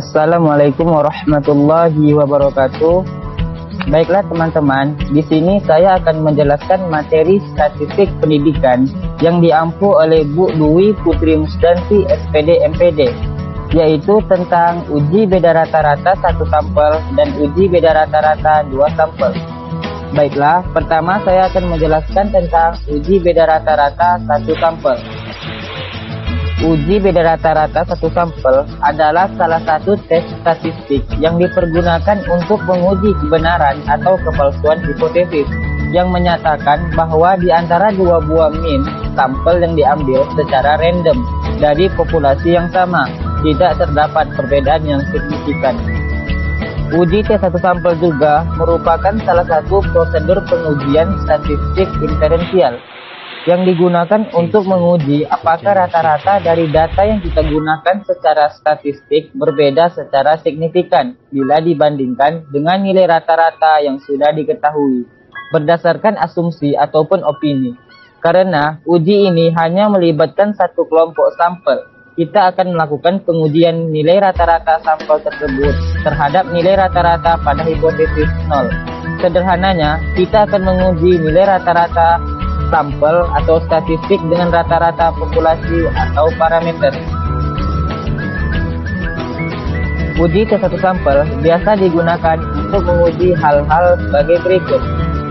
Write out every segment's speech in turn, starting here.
Assalamualaikum warahmatullahi wabarakatuh. Baiklah teman-teman, di sini saya akan menjelaskan materi statistik pendidikan yang diampu oleh Bu Dwi Putri Musdanti SPD MPD, yaitu tentang uji beda rata-rata satu sampel dan uji beda rata-rata dua sampel. Baiklah, pertama saya akan menjelaskan tentang uji beda rata-rata satu sampel. Uji beda rata-rata satu sampel adalah salah satu tes statistik yang dipergunakan untuk menguji kebenaran atau kepalsuan hipotesis yang menyatakan bahwa di antara dua buah min sampel yang diambil secara random dari populasi yang sama, tidak terdapat perbedaan yang signifikan. Uji tes satu sampel juga merupakan salah satu prosedur pengujian statistik inferensial yang digunakan untuk menguji apakah rata-rata dari data yang kita gunakan secara statistik berbeda secara signifikan bila dibandingkan dengan nilai rata-rata yang sudah diketahui berdasarkan asumsi ataupun opini. Karena uji ini hanya melibatkan satu kelompok sampel, kita akan melakukan pengujian nilai rata-rata sampel tersebut terhadap nilai rata-rata pada hipotesis 0. Sederhananya, kita akan menguji nilai rata-rata sampel atau statistik dengan rata-rata populasi atau parameter. Uji tes satu sampel biasa digunakan untuk menguji hal-hal sebagai berikut.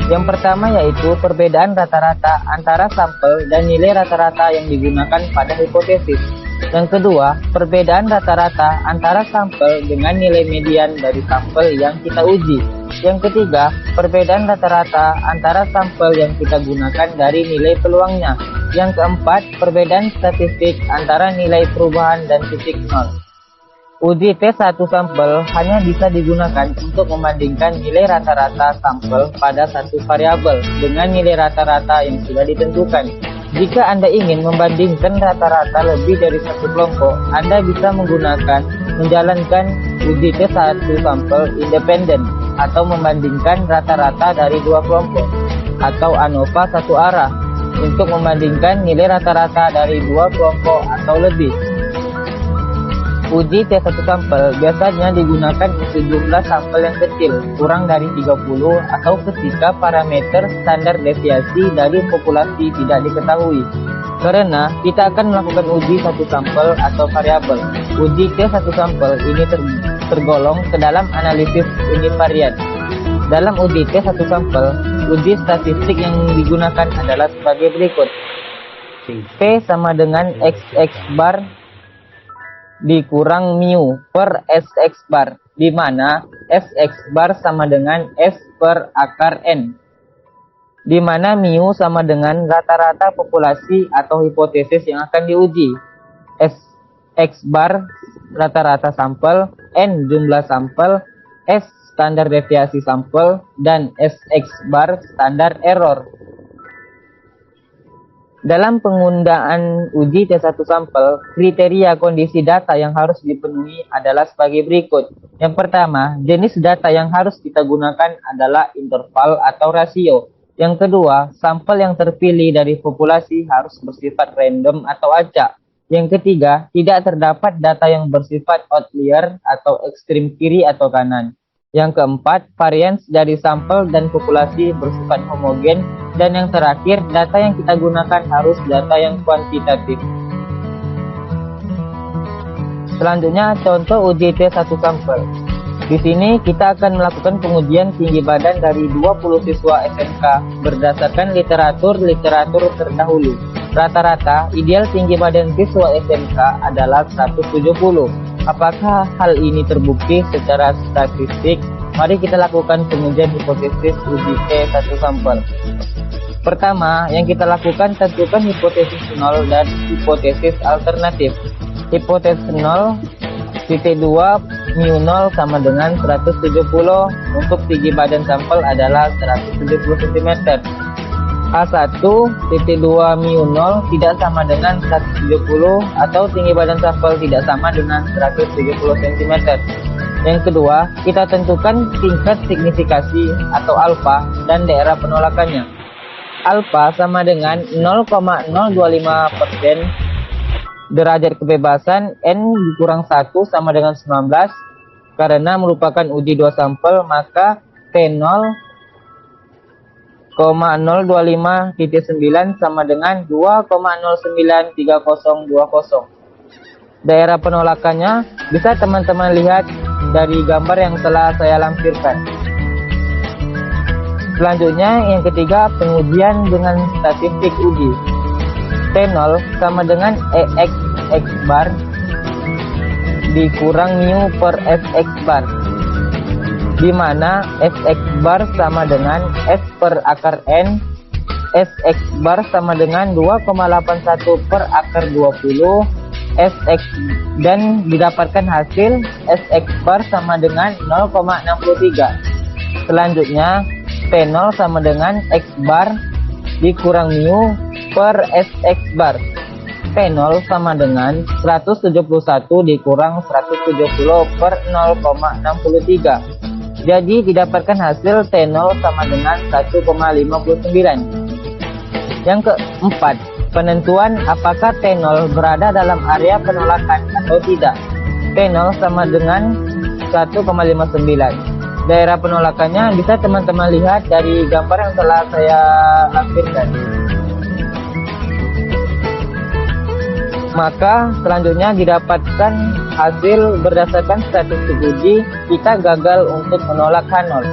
Yang pertama yaitu perbedaan rata-rata antara sampel dan nilai rata-rata yang digunakan pada hipotesis. Yang kedua, perbedaan rata-rata antara sampel dengan nilai median dari sampel yang kita uji. Yang ketiga, perbedaan rata-rata antara sampel yang kita gunakan dari nilai peluangnya. Yang keempat, perbedaan statistik antara nilai perubahan dan titik nol. Uji tes satu sampel hanya bisa digunakan untuk membandingkan nilai rata-rata sampel pada satu variabel dengan nilai rata-rata yang sudah ditentukan. Jika Anda ingin membandingkan rata-rata lebih dari satu kelompok, Anda bisa menjalankan uji tes satu sampel independen atau membandingkan rata-rata dari dua kelompok atau ANOVA satu arah untuk membandingkan nilai rata-rata dari dua kelompok atau lebih. Uji tes satu sampel biasanya digunakan untuk jumlah sampel yang kecil, kurang dari 30, atau ketika parameter standar deviasi dari populasi tidak diketahui. Karena kita akan melakukan uji satu sampel atau variabel. Uji tes satu sampel ini tergolong ke dalam analisis univariat. Dalam uji tes satu sampel, uji statistik yang digunakan adalah sebagai berikut. P sama dengan XX bar dikurang mu per SX bar, di mana SX bar sama dengan S per akar N, di mana mu sama dengan rata-rata populasi atau hipotesis yang akan diuji. SX bar rata-rata sampel, N jumlah sampel, S standar deviasi sampel, dan SX bar standar error. Dalam penggunaan uji tes satu sampel, kriteria kondisi data yang harus dipenuhi adalah sebagai berikut. Yang pertama, jenis data yang harus kita gunakan adalah interval atau rasio. Yang kedua, sampel yang terpilih dari populasi harus bersifat random atau acak. Yang ketiga, tidak terdapat data yang bersifat outlier atau ekstrim kiri atau kanan. Yang keempat, varians dari sampel dan populasi bersifat homogen. Dan yang terakhir, data yang kita gunakan harus data yang kuantitatif. Selanjutnya, contoh uji tes satu sampel. Di sini kita akan melakukan pengujian tinggi badan dari 20 siswa SMK berdasarkan literatur terdahulu. Rata-rata ideal tinggi badan siswa SMK adalah 170. Apakah hal ini terbukti secara statistik? Mari kita lakukan pengujian hipotesis uji tes satu sampel. Pertama, yang kita lakukan tentukan hipotesis 0 dan hipotesis alternatif. Hipotesis 0, titik 2, mu 0 sama dengan 170 untuk tinggi badan sampel adalah 170 cm. A1, titik 2, mu 0 tidak sama dengan 170 atau tinggi badan sampel tidak sama dengan 170 cm. Yang kedua, kita tentukan tingkat signifikasi atau alfa dan daerah penolakannya. Alfa sama dengan 0,025% derajat kebebasan, N dikurang 1 sama dengan 19, Karena merupakan uji 2 sampel, maka T0,025.9 sama dengan 2,093020. Daerah penolakannya bisa teman-teman lihat dari gambar yang telah saya lampirkan. Selanjutnya yang ketiga, pengujian dengan statistik uji. T0 sama dengan EX X bar dikurang mu per Fx bar, di mana Fx bar sama dengan S per akar N, Sx bar sama dengan 2,81 per akar 20, Sx, dan didapatkan hasil Sx bar sama dengan 0,63. Selanjutnya T0 sama dengan X bar dikurang mu per Sx bar. T0 sama dengan 171 dikurang 170 per 0,63. Jadi didapatkan hasil T0 sama dengan 1,59. Yang keempat, penentuan apakah T0 berada dalam area penolakan atau tidak. T0 sama dengan 1,59. Daerah penolakannya bisa teman-teman lihat dari gambar yang telah saya lampirkan. Maka selanjutnya didapatkan hasil berdasarkan statistik uji, kita gagal untuk menolak H0.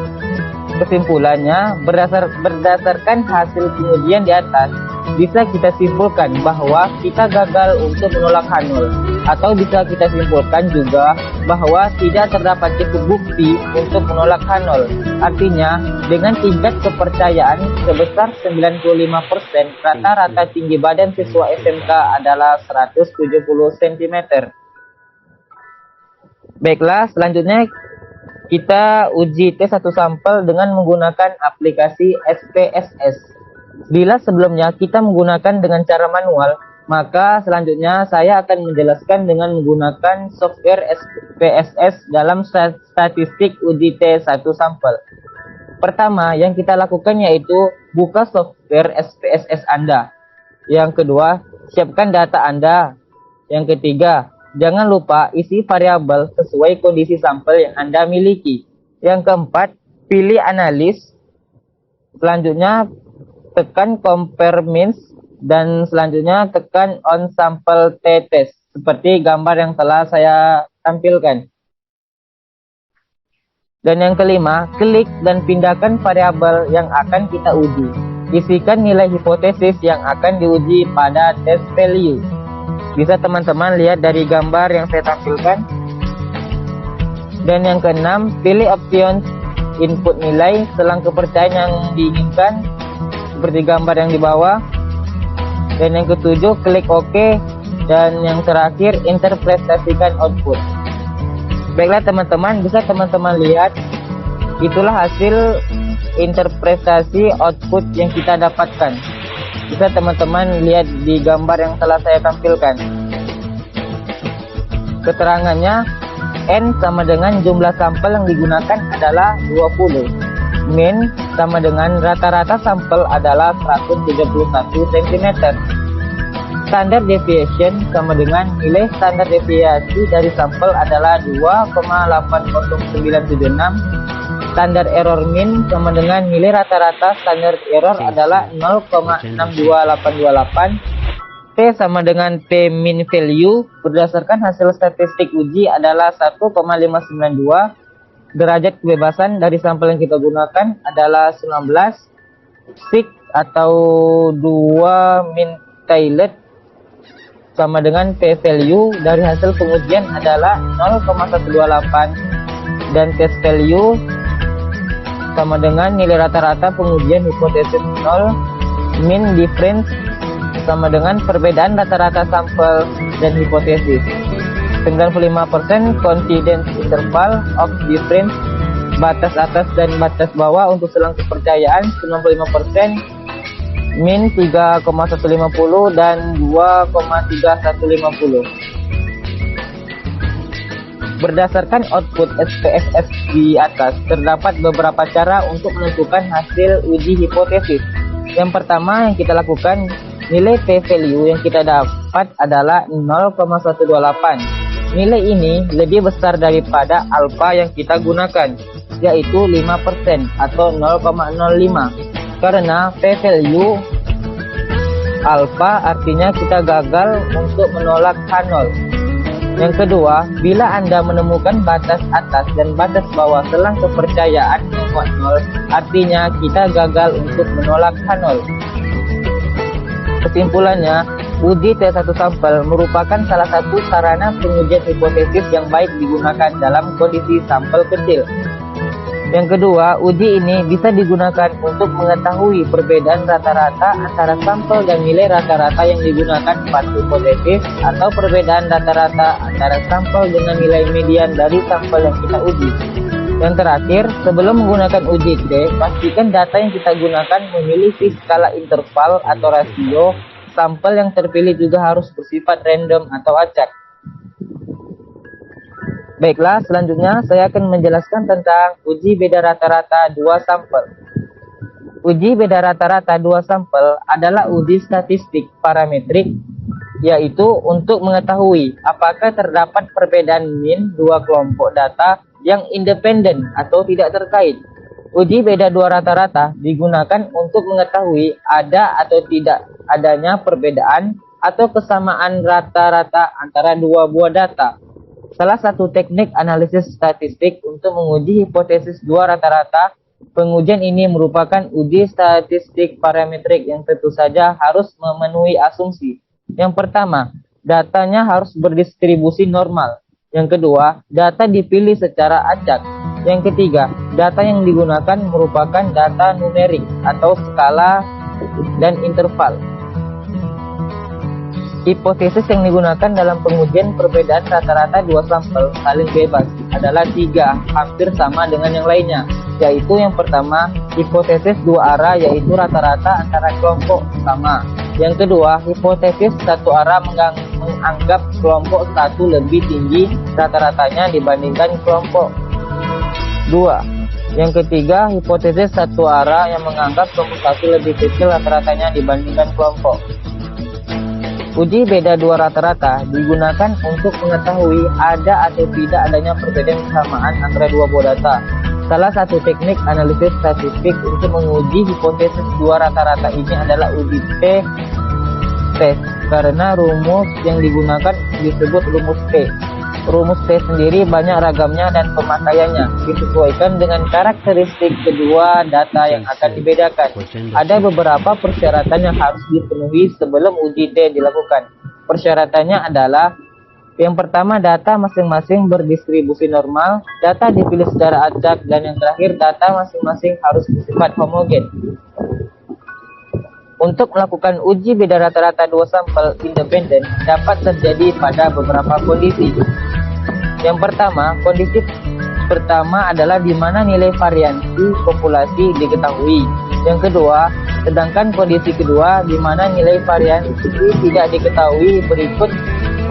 Kesimpulannya, berdasarkan hasil pengujian di atas, bisa kita simpulkan bahwa kita gagal untuk menolak H0, atau bisa kita simpulkan juga bahwa tidak terdapat cukup bukti untuk menolak H0. Artinya, dengan tingkat kepercayaan sebesar 95%, rata-rata tinggi badan siswa SMK adalah 170 cm. Baiklah, selanjutnya kita uji T1 sampel dengan menggunakan aplikasi SPSS. Bila sebelumnya kita menggunakan dengan cara manual, maka selanjutnya saya akan menjelaskan dengan menggunakan software SPSS dalam statistik uji T1 sampel. Pertama, yang kita lakukan yaitu buka software SPSS Anda. Yang kedua, siapkan data Anda. Yang ketiga, jangan lupa isi variabel sesuai kondisi sampel yang Anda miliki. Yang keempat, pilih analis. Selanjutnya, tekan compare means, dan selanjutnya tekan on sample t-test seperti gambar yang telah saya tampilkan. Dan yang kelima, klik dan pindahkan variabel yang akan kita uji. Isikan nilai hipotesis yang akan diuji pada test value. Bisa teman-teman lihat dari gambar yang saya tampilkan. Dan yang keenam, pilih option input nilai selang kepercayaan yang diinginkan seperti gambar yang di bawah. Dan yang ketujuh, klik OK. Dan yang terakhir, interpretasikan output. Baiklah teman-teman, bisa teman-teman lihat, itulah hasil interpretasi output yang kita dapatkan. Bisa teman-teman lihat di gambar yang telah saya tampilkan. Keterangannya, N sama dengan jumlah sampel yang digunakan adalah 20. Min sama dengan rata-rata sampel adalah 171 cm. Standard deviation sama dengan nilai standar deviasi dari sampel adalah 2,80976. Standar error min sama dengan nilai rata-rata standar error adalah 0,62828. T sama dengan T min value berdasarkan hasil statistik uji adalah 1,592. Derajat kebebasan dari sampel yang kita gunakan adalah 19. Sig atau 2 min tailet sama dengan P value dari hasil pengujian adalah 0,128, dan test value sama dengan nilai rata-rata pengujian hipotesis 0. Min difference sama dengan perbedaan rata-rata sampel dan hipotesis. 95% confidence interval of difference, batas atas dan batas bawah untuk selang kepercayaan 95%, min 3,150 dan 2,3150. Berdasarkan output SPSS di atas, terdapat beberapa cara untuk menentukan hasil uji hipotesis. Yang pertama yang kita lakukan, nilai P value yang kita dapat adalah 0,128. nilai ini lebih besar daripada alfa yang kita gunakan, yaitu 5% atau 0,05. Karena p-value alfa artinya kita gagal untuk menolak H0. Yang kedua, bila Anda menemukan batas atas dan batas bawah selang kepercayaan menguat 0, artinya kita gagal untuk menolak H0. Kesimpulannya, uji T1 sampel merupakan salah satu sarana pengujian hipotesis yang baik digunakan dalam kondisi sampel kecil. Yang kedua, uji ini bisa digunakan untuk mengetahui perbedaan rata-rata antara sampel dan nilai rata-rata yang digunakan pada hipotesis, atau perbedaan rata-rata antara sampel dengan nilai median dari sampel yang kita uji. Yang terakhir, sebelum menggunakan uji T, pastikan data yang kita gunakan memiliki skala interval atau rasio. Sampel yang terpilih juga harus bersifat random atau acak. Baiklah, selanjutnya saya akan menjelaskan tentang uji beda rata-rata dua sampel. Uji beda rata-rata dua sampel adalah uji statistik parametrik, yaitu untuk mengetahui apakah terdapat perbedaan mean dua kelompok data yang independen atau tidak terkait. Uji beda dua rata-rata digunakan untuk mengetahui ada atau tidak adanya perbedaan atau kesamaan rata-rata antara dua buah data. Salah satu teknik analisis statistik untuk menguji hipotesis dua rata-rata, pengujian ini merupakan uji statistik parametrik yang tentu saja harus memenuhi asumsi. Yang pertama, datanya harus berdistribusi normal. Yang kedua, data dipilih secara acak. Yang ketiga, data yang digunakan merupakan data numerik atau skala dan interval. Hipotesis yang digunakan dalam pengujian perbedaan rata-rata dua sampel saling bebas adalah 3, hampir sama dengan yang lainnya, yaitu yang pertama, hipotesis dua arah, yaitu rata-rata antara kelompok sama. Yang kedua, hipotesis satu arah menganggap kelompok satu lebih tinggi rata-ratanya dibandingkan kelompok 2. Yang ketiga, hipotesis satu arah yang menganggap kelompok satu lebih kecil rata-ratanya dibandingkan kelompok. Uji beda dua rata-rata digunakan untuk mengetahui ada atau tidak adanya perbedaan kesamaan antara dua buah data. Salah satu teknik analisis statistik untuk menguji hipotesis dua rata-rata ini adalah uji t-test, karena rumus yang digunakan disebut rumus T. Rumus T sendiri banyak ragamnya dan pemakaiannya, disesuaikan dengan karakteristik kedua data yang akan dibedakan. Ada beberapa persyaratan yang harus dipenuhi sebelum uji T dilakukan. Persyaratannya adalah, yang pertama, data masing-masing berdistribusi normal, data dipilih secara acak, dan yang terakhir, data masing-masing harus bersifat homogen. Untuk melakukan uji beda rata-rata dua sampel independen dapat terjadi pada beberapa kondisi. Yang pertama, kondisi pertama adalah di mana nilai variansi populasi diketahui. Yang kedua, sedangkan kondisi kedua di mana nilai variansi tidak diketahui. Berikut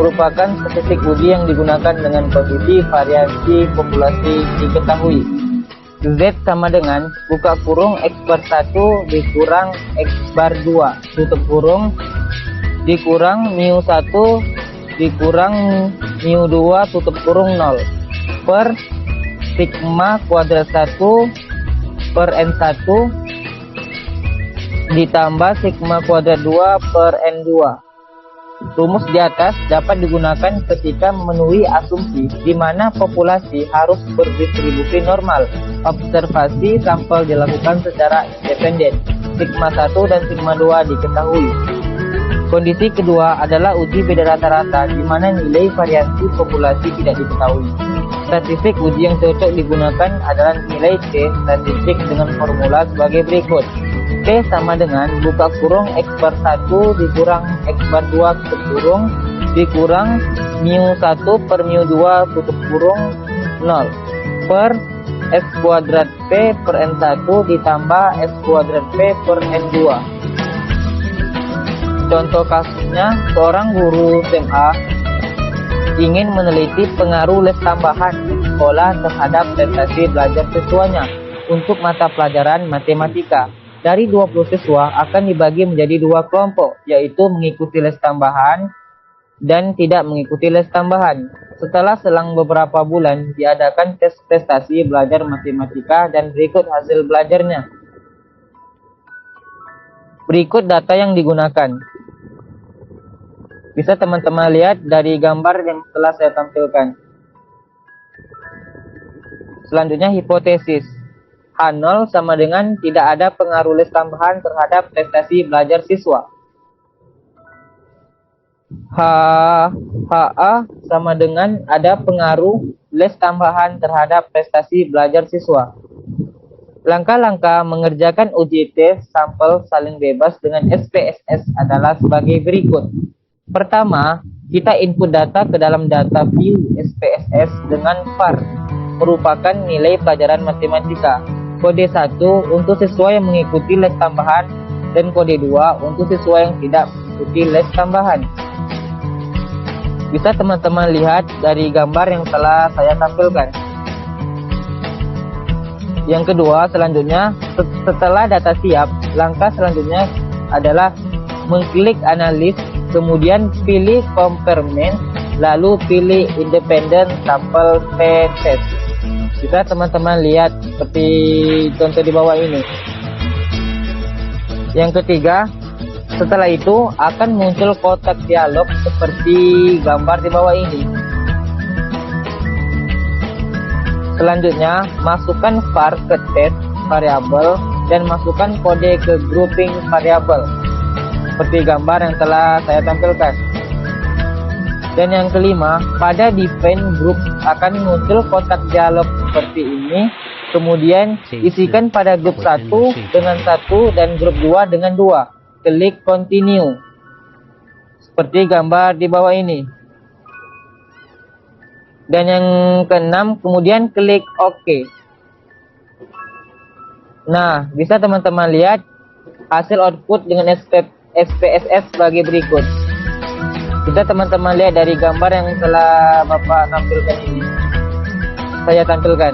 merupakan statistik uji yang digunakan dengan kondisi variansi populasi diketahui. Z sama dengan buka kurung X bar 1 dikurang X bar 2 tutup kurung dikurang mu 1 dikurang mu 2 tutup kurung 0 per sigma kuadrat 1 per N1 ditambah sigma kuadrat 2 per N2. Rumus di atas dapat digunakan ketika memenuhi asumsi di mana populasi harus berdistribusi normal. Observasi sampel dilakukan secara independen. Sigma 1 dan sigma 2 diketahui. Kondisi kedua adalah uji beda rata-rata di mana nilai variasi populasi tidak diketahui. Statistik uji yang cocok digunakan adalah nilai T statistik dengan formula sebagai berikut. T sama dengan buka kurung X bar 1 dikurang X bar 2 tutup kurung dikurang mu 1 per mu 2 tutup kurung 0 per X kuadrat P per N1 ditambah X kuadrat P per N2. Contoh kasusnya, seorang guru SMA ingin meneliti pengaruh les tambahan di sekolah terhadap prestasi belajar siswanya untuk mata pelajaran matematika. Dari 20 siswa akan dibagi menjadi 2 kelompok, yaitu mengikuti les tambahan dan tidak mengikuti les tambahan. Setelah selang beberapa bulan, diadakan tes prestasi belajar matematika dan berikut hasil belajarnya. Berikut data yang digunakan. Bisa teman-teman lihat dari gambar yang telah saya tampilkan. Selanjutnya hipotesis. H0 sama dengan tidak ada pengaruh les tambahan terhadap prestasi belajar siswa. HA sama dengan ada pengaruh les tambahan terhadap prestasi belajar siswa. Langkah-langkah mengerjakan uji tes sampel saling bebas dengan SPSS adalah sebagai berikut. Pertama, kita input data ke dalam data view SPSS dengan var, merupakan nilai pelajaran matematika. Kode 1 untuk siswa yang mengikuti les tambahan dan kode 2 untuk siswa yang tidak mengikuti les tambahan. Bisa teman-teman lihat dari gambar yang telah saya tampilkan. Yang kedua, selanjutnya setelah data siap, langkah selanjutnya adalah mengklik analis, kemudian pilih comparement, lalu pilih independent sample t-test. Bisa teman-teman lihat seperti contoh di bawah ini. Yang ketiga, setelah itu akan muncul kotak dialog seperti gambar di bawah ini. Selanjutnya, masukkan var ke test variabel dan masukkan kode ke grouping variabel seperti gambar yang telah saya tampilkan. Dan yang kelima, pada define group akan muncul kotak dialog seperti ini. Kemudian isikan pada grup 1 dengan 1 dan grup 2 dengan 2. Klik continue. Seperti gambar di bawah ini. Dan yang keenam, kemudian klik OK. Nah, bisa teman-teman lihat hasil output dengan SPSS sebagai berikut. Bisa teman-teman lihat dari gambar yang telah Bapak tampilkan ini. Saya tampilkan.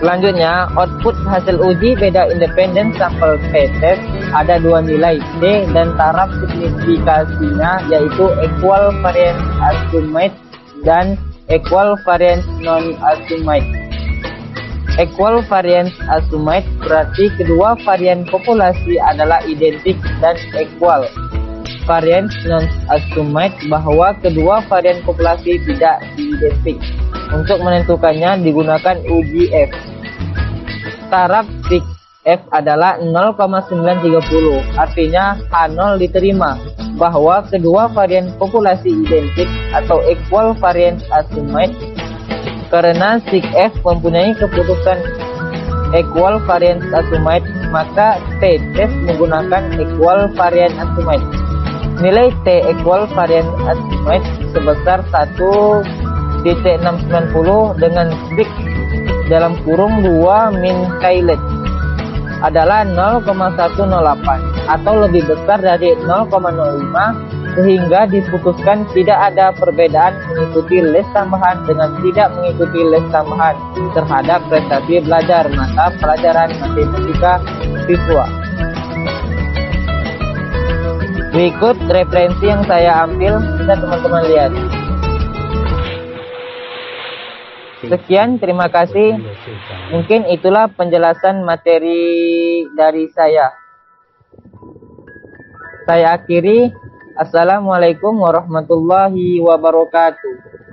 Selanjutnya, output hasil uji beda independen sampel t-test ada dua nilai D dan taraf signifikasinya yaitu equal variance estimate dan equal variance non-estimate. Equal variance estimate berarti kedua varian populasi adalah identik dan equal. Variance non-estimate bahwa kedua varian populasi tidak identik. Untuk menentukannya digunakan uji F. Taraf sig F adalah 0,930, artinya H0 diterima bahwa kedua varian populasi identik atau equal variance estimate. Karena sig F mempunyai keputusan equal variance estimate, maka t-test menggunakan equal variance estimate. Nilai T equal variance estimate sebesar 1,690 dengan sig dalam kurung 2 min Caillet adalah 0,108 atau lebih besar dari 0,05, sehingga diputuskan tidak ada perbedaan mengikuti les tambahan dengan tidak mengikuti les tambahan terhadap prestasi belajar mata pelajaran matematika siswa. Berikut referensi yang saya ambil, bisa teman-teman lihat. Sekian, terima kasih. Mungkin itulah penjelasan materi dari saya. Saya akhiri. Assalamualaikum warahmatullahi wabarakatuh.